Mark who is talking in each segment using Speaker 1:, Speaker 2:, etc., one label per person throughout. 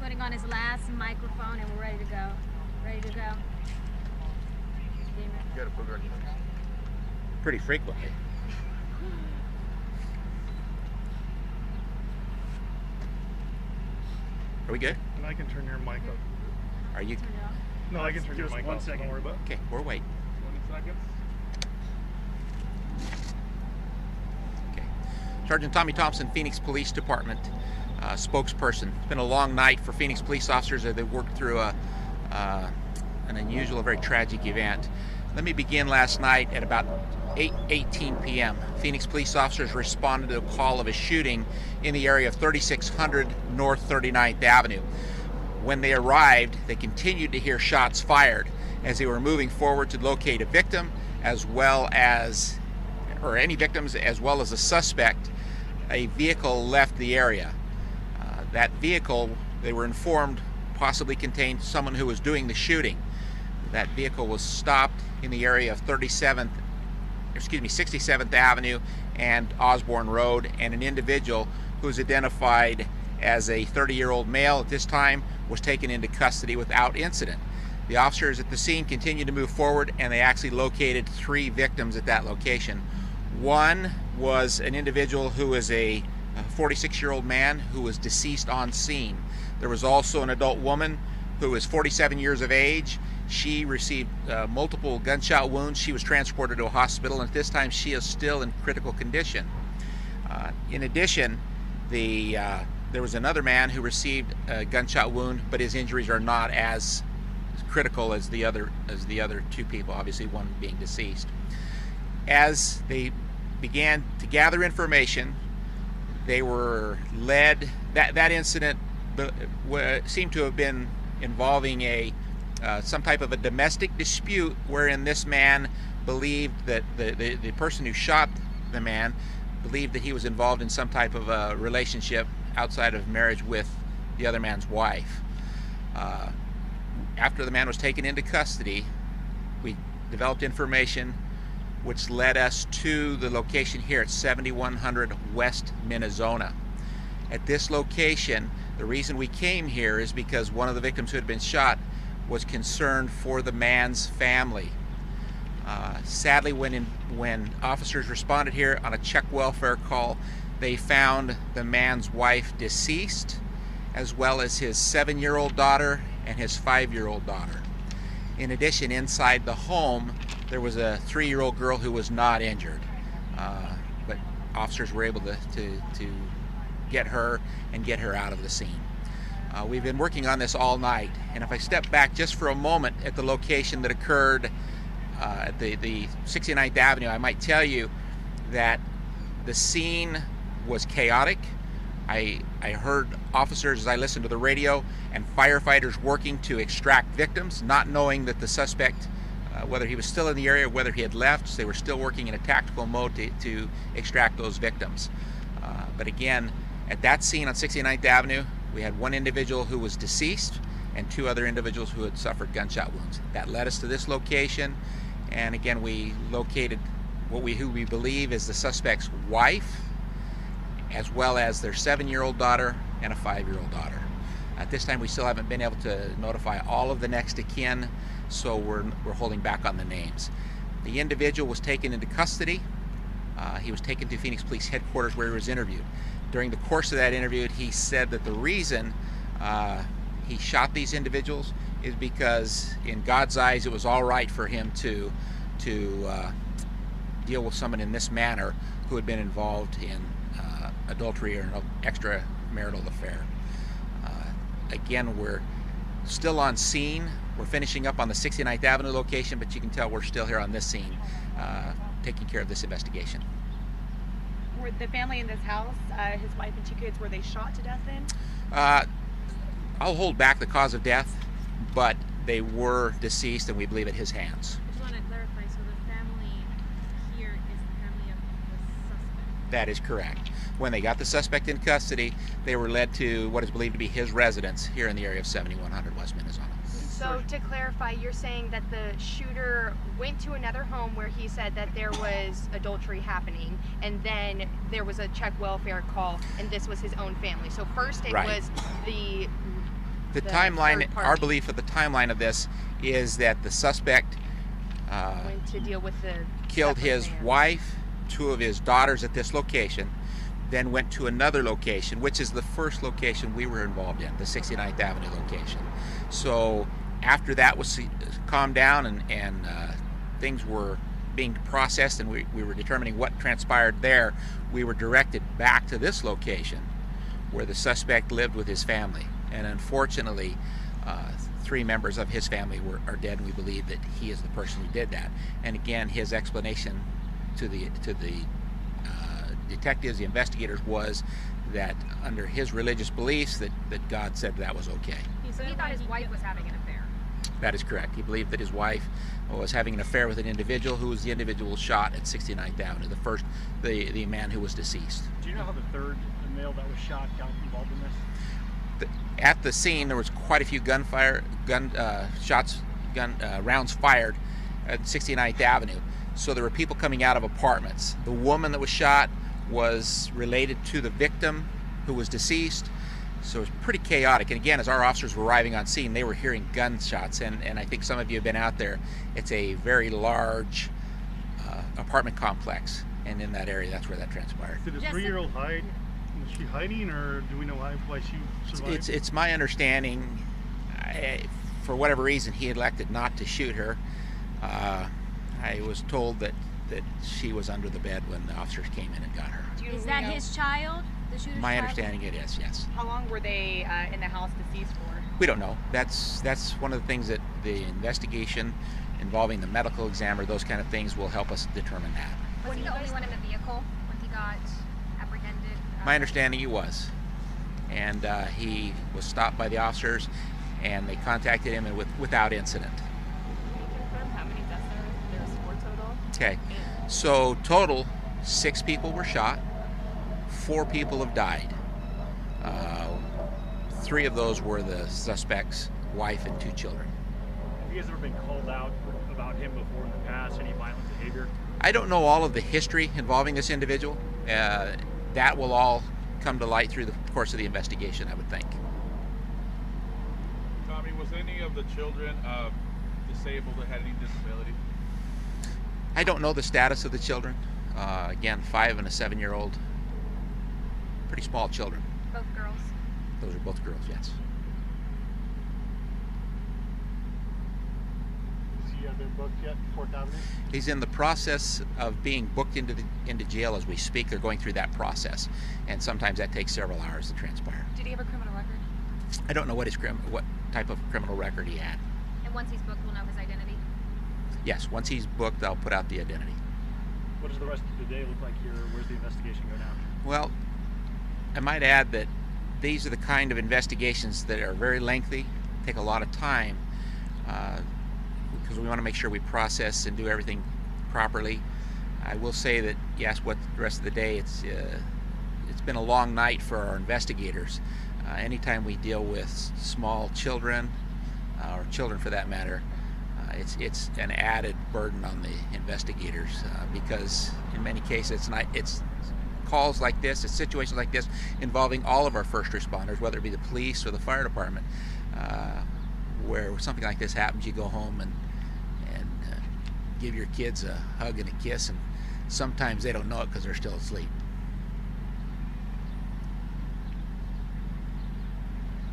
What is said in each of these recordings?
Speaker 1: putting on his last microphone, and we're ready to go. Ready to go.
Speaker 2: You got a booger on your nose?
Speaker 3: Pretty frequently. Are we good?
Speaker 4: And I can turn your mic up.
Speaker 3: Are you?
Speaker 4: No, I can turn your
Speaker 2: Just
Speaker 4: mic up.
Speaker 2: 1 second.
Speaker 4: Don't worry about it.
Speaker 3: Okay, we're waiting.
Speaker 2: 20 seconds.
Speaker 3: Okay. Sergeant Tommy Thompson, Phoenix Police Department spokesperson. It's been a long night for Phoenix police officers as they worked through an unusual, very tragic event. Let me begin last night at about 8:18 p.m. Phoenix police officers responded to a call of a shooting in the area of 3600 North 39th Avenue. When they arrived, they continued to hear shots fired as they were moving forward to locate a victim as well as a suspect. A vehicle left the area. That vehicle, they were informed, possibly contained someone who was doing the shooting. That vehicle was stopped in the area of 67th Avenue and Osborne Road, and an individual who was identified as a 30-year-old male at this time was taken into custody without incident. The officers at the scene continued to move forward, and they actually located 3 victims at that location. One was an individual who is a 46-year-old man who was deceased on scene. There was also an adult woman who is 47 years of age. She received multiple gunshot wounds. She was transported to a hospital, and at this time she is still in critical condition. In addition, there was another man who received a gunshot wound, but his injuries are not as critical as the other 2 people, obviously one being deceased. As they began to gather information, they were led. That incident seemed to have been involving some type of a domestic dispute, wherein this man believed that the person who shot the man believed that he was involved in some type of a relationship outside of marriage with the other man's wife. After the man was taken into custody, we developed information which led us to the location here at 7100 West Minnesota. At this location, the reason we came here is because one of the victims who had been shot was concerned for the man's family. Sadly, when officers responded here on a check welfare call, they found the man's wife deceased, as well as his 7-year-old daughter and his 5-year-old daughter. In addition, inside the home, there was a 3-year-old girl who was not injured, but officers were able to get her and get her out of the scene. We've been working on this all night, and if I step back just for a moment at the location that occurred at the 69th Avenue, I might tell you that the scene was chaotic. I heard officers as I listened to the radio and firefighters working to extract victims, not knowing that the suspect, whether he was still in the area or whether he had left. So they were still working in a tactical mode to extract those victims. But again, at that scene on 69th Avenue, we had one individual who was deceased and 2 other individuals who had suffered gunshot wounds. That led us to this location, and again, we located who we believe is the suspect's wife, as well as their 7-year-old daughter and a 5-year-old daughter. At this time, we still haven't been able to notify all of the next of kin, so we're holding back on the names. The individual was taken into custody. He was taken to Phoenix Police Headquarters where he was interviewed. During the course of that interview, he said that the reason he shot these individuals is because in God's eyes it was all right for him to deal with someone in this manner who had been involved in adultery or an extramarital affair. Again, we're still on scene. We're finishing up on the 69th Avenue location, but you can tell we're still here on this scene taking care of this investigation.
Speaker 5: Were the family in this house, his wife and 2 kids, were they shot to death then?
Speaker 3: I'll hold back the cause of death, but they were deceased and we believe at his hands.
Speaker 1: I just want to clarify, so the family here is the family of the suspect?
Speaker 3: That is correct. When they got the suspect in custody, they were led to what is believed to be his residence here in the area of 7100 West Minnesota.
Speaker 5: So to clarify, you're saying that the shooter went to another home where he said that there was adultery happening, and then there was a check welfare call, and this was his own family. So first it
Speaker 3: Right.
Speaker 5: was the
Speaker 3: The
Speaker 5: the
Speaker 3: timeline,
Speaker 5: third party
Speaker 3: our belief of the timeline of this is that the suspect
Speaker 5: went to deal with the
Speaker 3: killed
Speaker 5: separate
Speaker 3: his
Speaker 5: man.
Speaker 3: wife, 2 of his daughters at this location, then went to another location, which is the first location we were involved in, the 69th Avenue location. So after that was calmed down and things were being processed and we were determining what transpired there, we were directed back to this location where the suspect lived with his family. And unfortunately, 3 members of his family are dead, and we believe that he is the person who did that. And again, his explanation to the detectives, the investigators, was that under his religious beliefs that God said that was okay.
Speaker 1: He said
Speaker 6: He thought his wife was having an affair.
Speaker 3: That is correct. He believed that his wife was having an affair with an individual who was the individual shot at 69th Avenue, the man who was deceased.
Speaker 7: Do you know how the third male that was shot got involved in this?
Speaker 3: At the scene, there was quite a few rounds fired at 69th Avenue. So there were people coming out of apartments. The woman that was shot was related to the victim who was deceased. So it was pretty chaotic. And again, as our officers were arriving on scene, they were hearing gunshots. And I think some of you have been out there. It's a very large apartment complex. And in that area, that's where that transpired.
Speaker 4: Did a 3-year-old hide? Was she hiding, or do we know why she survived?
Speaker 3: It's my understanding, for whatever reason, he elected not to shoot her. I was told that she was under the bed when the officers came in and got her.
Speaker 6: Is that his child? The shooter's
Speaker 3: My
Speaker 6: child?
Speaker 3: understanding it is, yes.
Speaker 8: How long were they in the house deceased for?
Speaker 3: We don't know. That's one of the things that the investigation involving the medical examiner, those kind of things, will help us determine that.
Speaker 6: Was he the only one in the vehicle when he got apprehended?
Speaker 3: My understanding he was. And he was stopped by the officers, and they contacted him without incident.
Speaker 1: Can you confirm how many deaths there was for total?
Speaker 3: Okay, so total 6 people were shot, 4 people have died. 3 of those were the suspect's wife and 2 children.
Speaker 7: Have you guys ever been called out about him before in the past? Any violent behavior?
Speaker 3: I don't know all of the history involving this individual. That will all come to light through the course of the investigation, I would think.
Speaker 2: Tommy, was any of the children disabled or had any disability?
Speaker 3: I don't know the status of the children. Again, 5 and a 7-year-old. Pretty small children.
Speaker 6: Both girls.
Speaker 3: Those are both girls, yes.
Speaker 4: Has he been booked yet, 4th Avenue?
Speaker 3: He's in the process of being booked into jail as we speak. They're going through that process, and sometimes that takes several hours to transpire.
Speaker 8: Did he have a criminal record?
Speaker 3: I don't know what type of criminal record he had.
Speaker 6: And once he's booked, we'll know his identity.
Speaker 3: Yes, once he's booked, I'll put out the identity.
Speaker 7: What does the rest of the day look like here? Where's the investigation go now?
Speaker 3: Well, I might add that these are the kind of investigations that are very lengthy, take a lot of time, because we want to make sure we process and do everything properly. I will say that, yes, what the rest of the day, it's been a long night for our investigators. Anytime we deal with small children, or children for that matter, it's an added burden on the investigators, because in many cases it's calls like this, it's situations like this involving all of our first responders, whether it be the police or the fire department, where something like this happens. You go home and give your kids a hug and a kiss, and sometimes they don't know it because they're still asleep.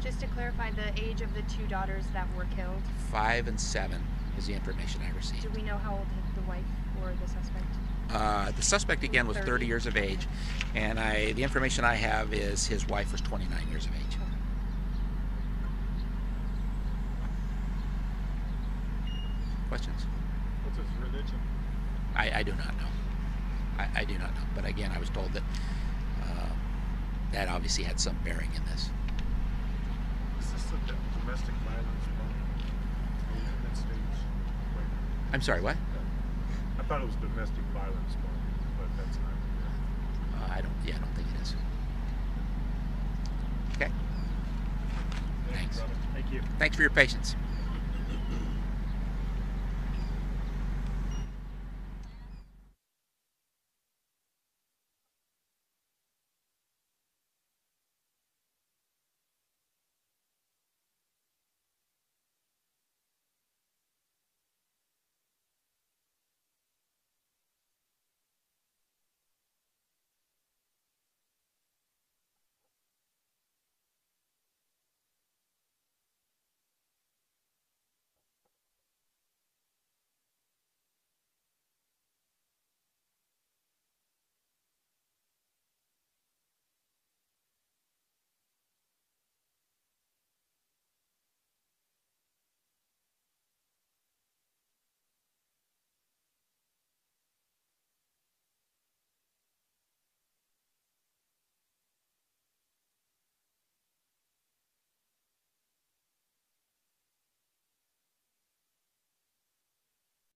Speaker 5: Just to clarify, the age of the 2 daughters that were killed,
Speaker 3: 5 and 7 is the information I received.
Speaker 5: do we know how old the wife or the suspect?
Speaker 3: The suspect again was 30 years of age, and the information I have is his wife was 29 years of age. Questions?
Speaker 4: What's his religion?
Speaker 3: I do not know. I do not know. But again, I was told that that obviously had some bearing in this.
Speaker 4: Is this a domestic violence one in that stage?
Speaker 3: I'm sorry, what?
Speaker 4: I thought it was domestic violence one, but that's not.
Speaker 3: I don't think it is. Okay. Thanks.
Speaker 7: Thank you.
Speaker 3: Thanks for your patience.